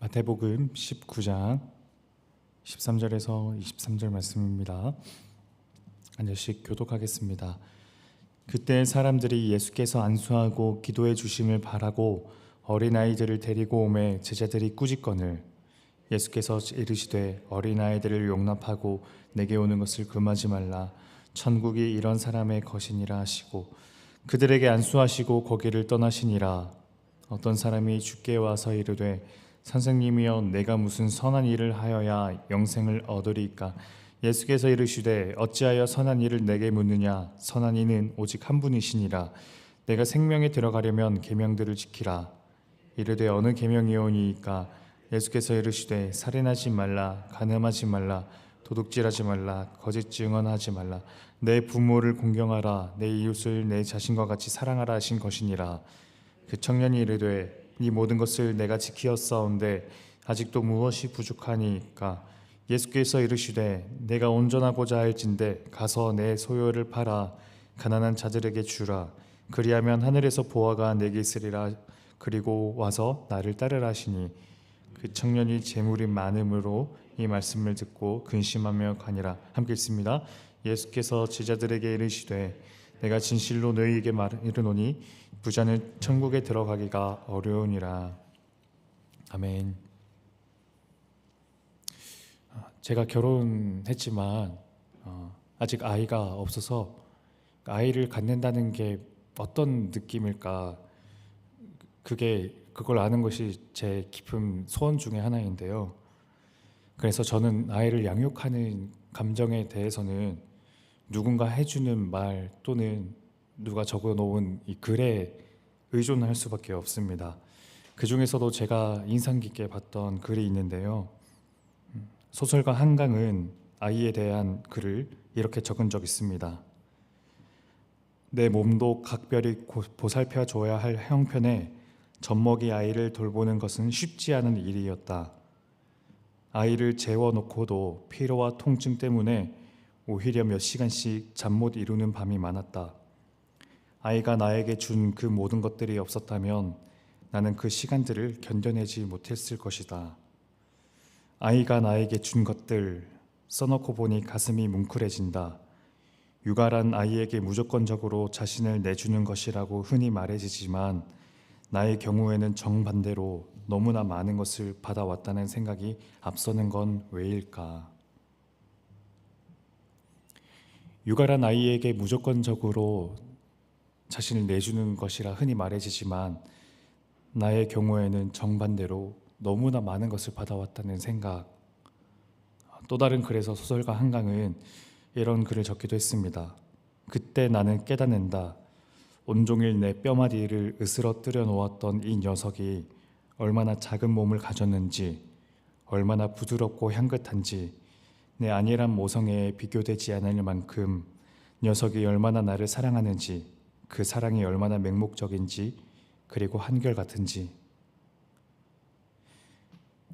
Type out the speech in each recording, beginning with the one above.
마태복음 19장 13절에서 23절 말씀입니다. 한 절씩 교독하겠습니다. 그때 사람들이 예수께서 안수하고 기도해 주심을 바라고 어린아이들을 데리고 오매 제자들이 꾸짖거늘 예수께서 이르시되 어린아이들을 용납하고 내게 오는 것을 금하지 말라. 천국이 이런 사람의 것이니라 하시고 그들에게 안수하시고 거기를 떠나시니라. 어떤 사람이 주께 와서 이르되 선생님이여 내가 무슨 선한 일을 하여야 영생을 얻으리이까? 예수께서 이르시되 어찌하여 선한 일을 내게 묻느냐? 선한 이는 오직 한 분이시니라. 내가 생명에 들어가려면 계명들을 지키라. 이르되 어느 계명이오니이까? 예수께서 이르시되 살인하지 말라, 간음하지 말라, 도둑질하지 말라, 거짓 증언하지 말라, 내 부모를 공경하라, 내 이웃을 내 자신과 같이 사랑하라 하신 것이니라. 그 청년이 이르되 이 모든 것을 내가 지키었사온데 아직도 무엇이 부족하니까? 예수께서 이르시되 내가 온전하고자 할진대 가서 내 소유를 팔아 가난한 자들에게 주라. 그리하면 하늘에서 보화가 내게 있으리라. 그리고 와서 나를 따르라 하시니 그 청년이 재물이 많음으로 이 말씀을 듣고 근심하며 가니라. 함께 읽습니다. 예수께서 제자들에게 이르시되 내가 진실로 너희에게 이르노니 부자는 천국에 들어가기가 어려우니라. 아멘. 제가 결혼했지만 아직 아이가 없어서 아이를 갖는다는 게 어떤 느낌일까, 그걸 아는 것이 제 깊은 소원 중에 하나인데요. 그래서 저는 아이를 양육하는 감정에 대해서는 누군가 해주는 말 또는 누가 적어놓은 이 글에 의존할 수밖에 없습니다. 그 중에서도 제가 인상 깊게 봤던 글이 있는데요. 소설가 한강은 아이에 대한 글을 이렇게 적은 적 있습니다. 내 몸도 각별히 보살펴 줘야 할 형편에 젖먹이 아이를 돌보는 것은 쉽지 않은 일이었다. 아이를 재워놓고도 피로와 통증 때문에 오히려 몇 시간씩 잠 못 이루는 밤이 많았다. 아이가 나에게 준 그 모든 것들이 없었다면 나는 그 시간들을 견뎌내지 못했을 것이다. 아이가 나에게 준 것들 써놓고 보니 가슴이 뭉클해진다. 육아란 아이에게 무조건적으로 자신을 내주는 것이라고 흔히 말해지지만 나의 경우에는 정반대로 너무나 많은 것을 받아왔다는 생각이 앞서는 건 왜일까? 육아란 아이에게 무조건적으로 자신을 내주는 것이라 흔히 말해지지만 나의 경우에는 정반대로 너무나 많은 것을 받아왔다는 생각. 또 다른 글에서 소설가 한강은 이런 글을 적기도 했습니다. 그때 나는 깨닫는다. 온종일 내 뼈마디를 으스러뜨려 놓았던 이 녀석이 얼마나 작은 몸을 가졌는지, 얼마나 부드럽고 향긋한지, 내 안일한 모성애에 비교되지 않을 만큼 녀석이 얼마나 나를 사랑하는지, 그 사랑이 얼마나 맹목적인지, 그리고 한결같은지.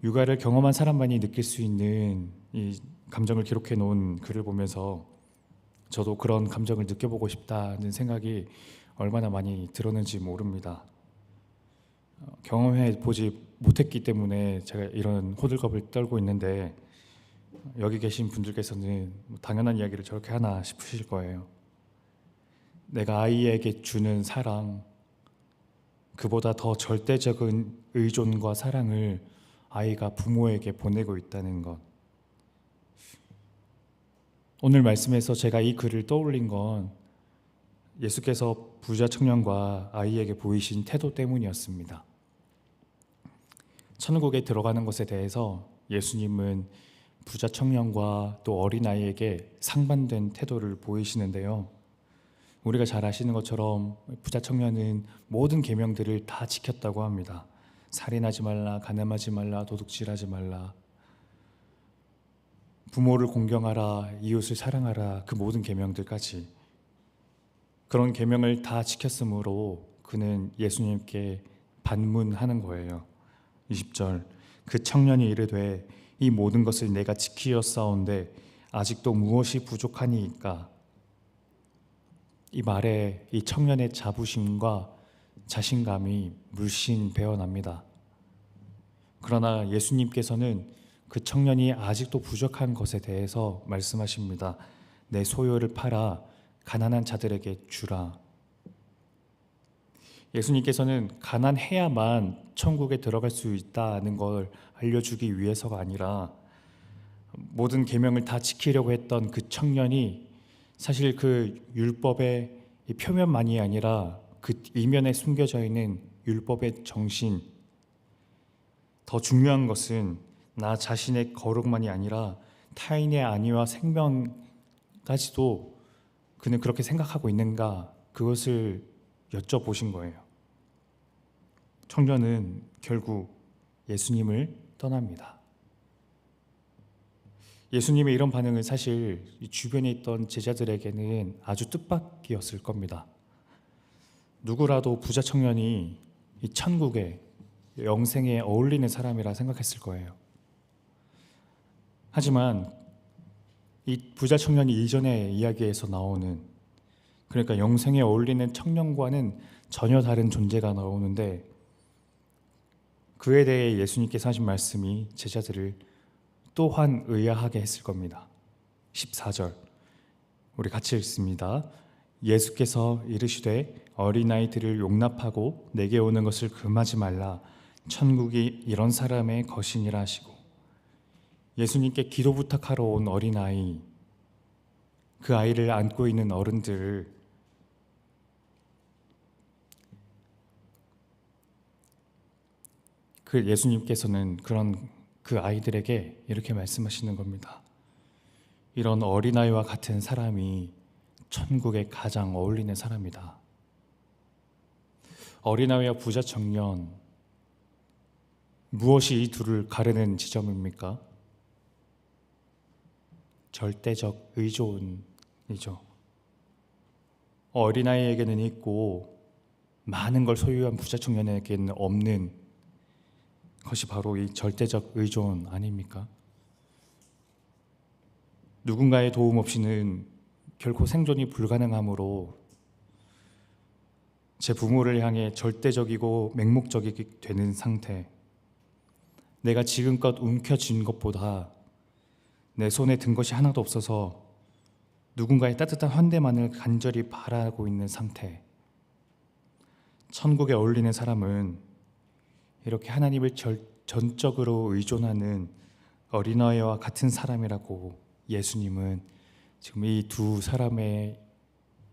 육아를 경험한 사람만이 느낄 수 있는 이 감정을 기록해 놓은 글을 보면서 저도 그런 감정을 느껴보고 싶다는 생각이 얼마나 많이 들었는지 모릅니다. 경험해 보지 못했기 때문에 제가 이런 호들갑을 떨고 있는데 여기 계신 분들께서는 당연한 이야기를 저렇게 하나 싶으실 거예요. 내가 아이에게 주는 사랑, 그보다 더 절대적인 의존과 사랑을 아이가 부모에게 보내고 있다는 것. 오늘 말씀에서 제가 이 글을 떠올린 건 예수께서 부자 청년과 아이에게 보이신 태도 때문이었습니다. 천국에 들어가는 것에 대해서 예수님은 부자 청년과 또 어린아이에게 상반된 태도를 보이시는데요. 우리가 잘 아시는 것처럼 부자 청년은 모든 계명들을 다 지켰다고 합니다. 살인하지 말라, 간음하지 말라, 도둑질하지 말라, 부모를 공경하라, 이웃을 사랑하라, 그 모든 계명들까지. 그런 계명을 다 지켰으므로 그는 예수님께 반문하는 거예요. 20절, 그 청년이 이르되 이 모든 것을 내가 지키었사온데 아직도 무엇이 부족하니이까? 이 말에 이 청년의 자부심과 자신감이 물씬 배어납니다. 그러나 예수님께서는 그 청년이 아직도 부족한 것에 대해서 말씀하십니다. 내 소유를 팔아 가난한 자들에게 주라. 예수님께서는 가난해야만 천국에 들어갈 수 있다는 걸 알려주기 위해서가 아니라 모든 계명을 다 지키려고 했던 그 청년이 사실 그 율법의 표면만이 아니라 그 이면에 숨겨져 있는 율법의 정신, 더 중요한 것은 나 자신의 거룩만이 아니라 타인의 안위와 생명까지도 그는 그렇게 생각하고 있는가, 그것을 여쭤보신 거예요. 청년은 결국 예수님을 떠납니다. 예수님의 이런 반응은 사실 주변에 있던 제자들에게는 아주 뜻밖이었을 겁니다. 누구라도 부자 청년이 이 천국에, 영생에 어울리는 사람이라 생각했을 거예요. 하지만 이 부자 청년이 이전의 이야기에서 나오는, 그러니까 영생에 어울리는 청년과는 전혀 다른 존재가 나오는데, 그에 대해 예수님께서 하신 말씀이 제자들을 또한 의아하게 했을 겁니다. 14절 우리 같이 읽습니다. 예수께서 이르시되 어린아이들을 용납하고 내게 오는 것을 금하지 말라. 천국이 이런 사람의 것이니라 하시고, 예수님께 기도 부탁하러 온 어린아이, 그 아이를 안고 있는 어른들, 그 예수님께서는 그 아이들에게 이렇게 말씀하시는 겁니다. 이런 어린아이와 같은 사람이 천국에 가장 어울리는 사람이다. 어린아이와 부자 청년, 무엇이 이 둘을 가르는 지점입니까? 절대적 의존이죠. 어린아이에게는 있고 많은 걸 소유한 부자 청년에게는 없는 것이 바로 이 절대적 의존 아닙니까? 누군가의 도움 없이는 결코 생존이 불가능하므로 제 부모를 향해 절대적이고 맹목적이게 되는 상태, 내가 지금껏 움켜쥔 것보다 내 손에 든 것이 하나도 없어서 누군가의 따뜻한 환대만을 간절히 바라고 있는 상태, 천국에 어울리는 사람은 이렇게 하나님을 전적으로 의존하는 어린아이와 같은 사람이라고 예수님은 지금 이 두 사람의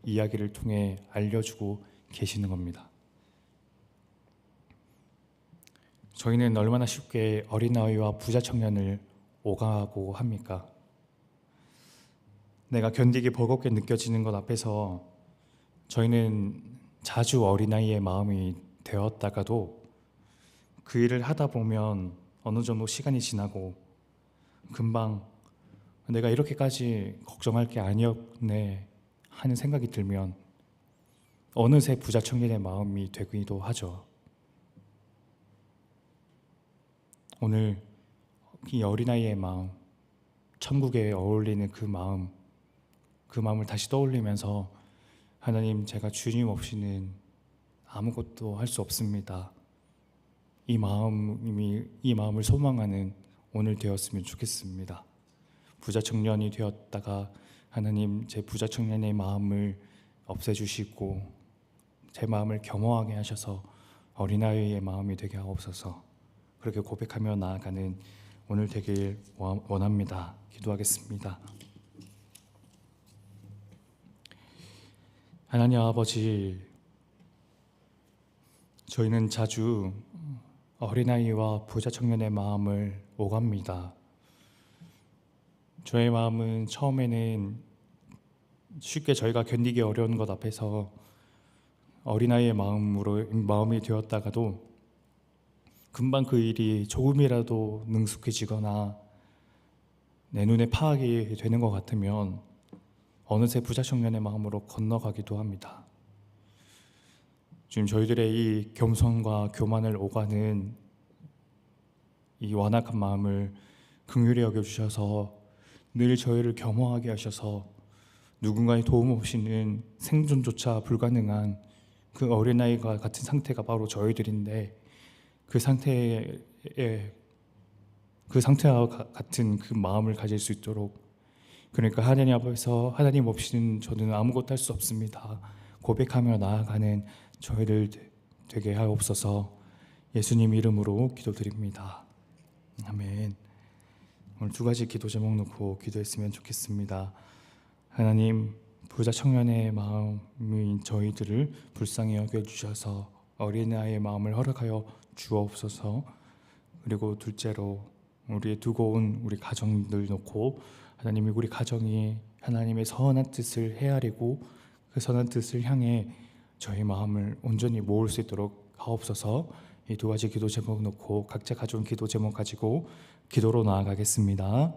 이야기를 통해 알려주고 계시는 겁니다. 저희는 얼마나 쉽게 어린아이와 부자 청년을 오가고 합니까? 내가 견디기 버겁게 느껴지는 것 앞에서 저희는 자주 어린아이의 마음이 되었다가도 그 일을 하다 보면 어느 정도 시간이 지나고 금방 내가 이렇게까지 걱정할 게 아니었네 하는 생각이 들면 어느새 부자 청년의 마음이 되기도 하죠. 오늘 이 어린아이의 마음, 천국에 어울리는 그 마음을 다시 떠올리면서 하나님, 제가 주님 없이는 아무것도 할 수 없습니다. 이 마음을 소망하는 오늘 되었으면 좋겠습니다. 부자 청년이 되었다가 하나님, 제 부자 청년의 마음을 없애주시고 제 마음을 겸허하게 하셔서 어린아이의 마음이 되게 하옵소서. 그렇게 고백하며 나아가는 오늘 되길 원합니다. 기도하겠습니다. 하나님 아버지, 저희는 자주 어린아이와 부자 청년의 마음을 오갑니다. 저의 마음은 처음에는 쉽게 저희가 견디기 어려운 것 앞에서 어린아이의 마음이 되었다가도 금방 그 일이 조금이라도 능숙해지거나 내 눈에 파악이 되는 것 같으면 어느새 부자 청년의 마음으로 건너가기도 합니다. 지금 저희들의 이 겸손과 교만을 오가는 이 완악한 마음을 긍휼히 여겨주셔서 늘 저희를 겸허하게 하셔서 누군가의 도움 없이는 생존조차 불가능한 그 어린아이와 같은 상태가 바로 저희들인데, 그 상태에 그 상태와 같은 그 마음을 가질 수 있도록, 그러니까 하나님 앞에서 하나님 없이는 저는 아무것도 할 수 없습니다 고백하며 나아가는 저희들 되게 하옵소서. 예수님 이름으로 기도드립니다. 아멘. 오늘 두 가지 기도 제목 놓고 기도했으면 좋겠습니다. 하나님, 부자 청년의 마음인 저희들을 불쌍히 여겨주셔서 어린아이의 마음을 허락하여 주옵소서. 그리고 둘째로 우리의 두고 온 우리 가정들 놓고 하나님이 우리 가정이 하나님의 선한 뜻을 헤아리고 그 선한 뜻을 향해 저희 마음을 온전히 모을 수 있도록 하옵소서. 이 두 가지 기도 제목 놓고 각자 가져온 기도 제목 가지고 기도로 나아가겠습니다.